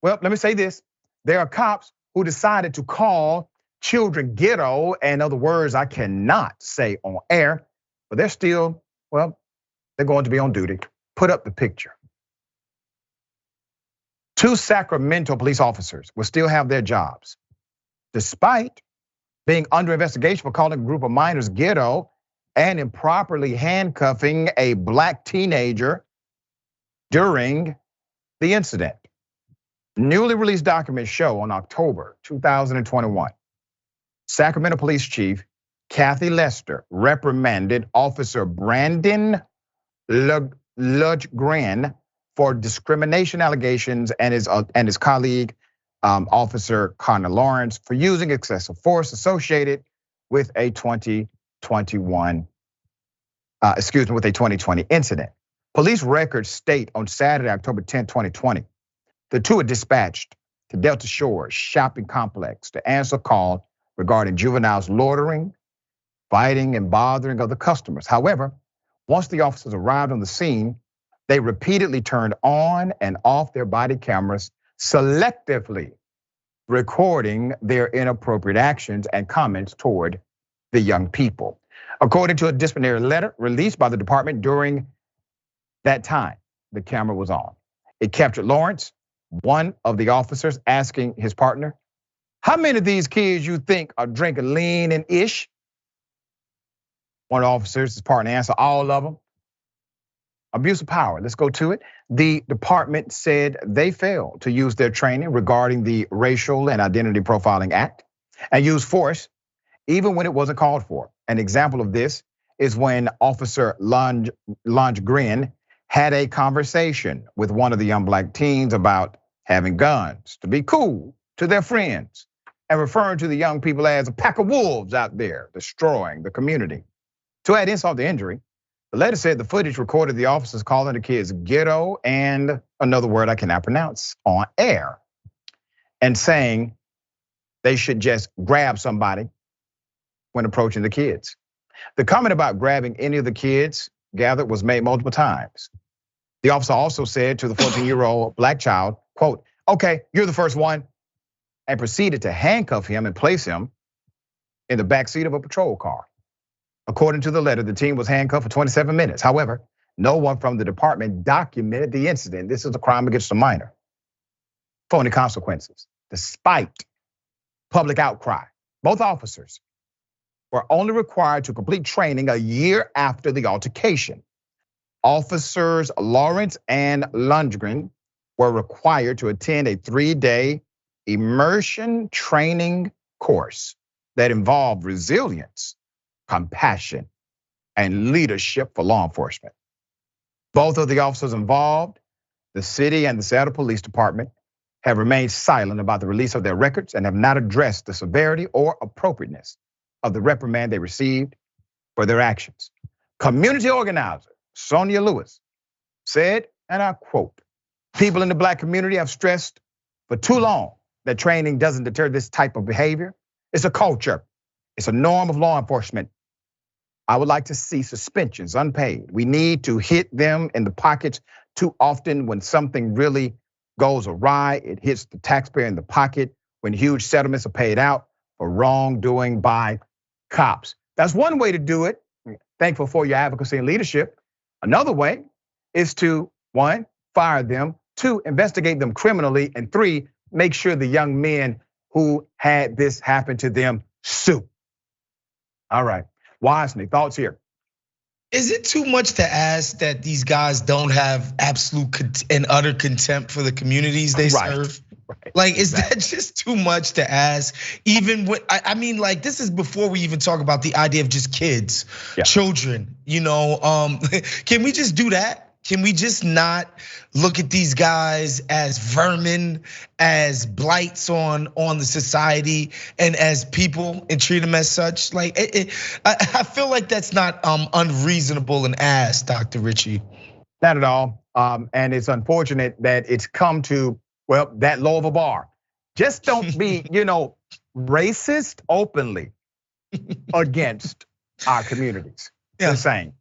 Well, let me say this. There are cops who decided to call children ghetto and other words I cannot say on air, but they're still, well, they're going to be on duty. Put up the picture. 2 Sacramento police officers will still have their jobs, despite being under investigation for calling a group of minors ghetto and improperly handcuffing a black teenager during the incident. Newly released documents show on October 2021, Sacramento Police Chief Kathy Lester reprimanded Officer Brandon Lundgren for discrimination allegations and his colleague, Officer Connor Lawrence, for using excessive force associated with a 2020 incident. Police records state on Saturday, October 10, 2020, the 2 were dispatched to Delta Shores shopping complex to answer a call regarding juveniles loitering, fighting, and bothering other customers. However, once the officers arrived on the scene, they repeatedly turned on and off their body cameras, selectively recording their inappropriate actions and comments toward the young people. According to a disciplinary letter released by the department during that time, the camera was on. It captured Lawrence, one of the officers, asking his partner, "How many of these kids you think are drinking lean and ish?" One of the officers, his partner, answered, "All of them." Abuse of power, let's go to it. The department said they failed to use their training regarding the Racial and Identity Profiling Act and use force even when it wasn't called for. An example of this is when Officer Lundgren had a conversation with one of the young black teens about having guns to be cool to their friends and referring to the young people as a pack of wolves out there destroying the community. To add insult to injury, the letter said the footage recorded the officers calling the kids ghetto and another word I cannot pronounce on air, and saying they should just grab somebody when approaching the kids. The comment about grabbing any of the kids gathered was made multiple times. The officer also said to the 14-year-old black child, quote, "Okay, you're the first one," and proceeded to handcuff him and place him in the backseat of a patrol car. According to the letter, the teen was handcuffed for 27 minutes. However, no one from the department documented the incident. This is a crime against a minor. Phony consequences. Despite public outcry, both officers were only required to complete training a year after the altercation. Officers Lawrence and Lundgren were required to attend a 3-day immersion training course that involved resilience, compassion, and leadership for law enforcement. Both of the officers involved, the city and the Seattle Police Department, have remained silent about the release of their records and have not addressed the severity or appropriateness of the reprimand they received for their actions. Community organizer Sonia Lewis said, and I quote, "People in the black community have stressed for too long that training doesn't deter this type of behavior. It's a culture. It's a norm of law enforcement. I would like to see suspensions unpaid. We need to hit them in the pockets too often when something really goes awry. It hits the taxpayer in the pocket when huge settlements are paid out for wrongdoing by cops." That's one way to do it. Thankful for your advocacy and leadership. Another way is to, 1, fire them, 2, investigate them criminally, and 3, make sure the young men who had this happen to them sue. All right, Wosny, thoughts here? Is it too much to ask that these guys don't have absolute and utter contempt for the communities they serve? Right. Like, is that just too much to ask? Even when, I mean, like, this is before we even talk about the idea of just kids, children, can we just do that? Can we just not look at these guys as vermin, as blights on the society, and as people, and treat them as such? Like, I feel like that's not unreasonable and ask, Dr. Richey. Not at all, and it's unfortunate that it's come to, well, that low of a bar. Just don't be, racist openly against our communities. It's insane.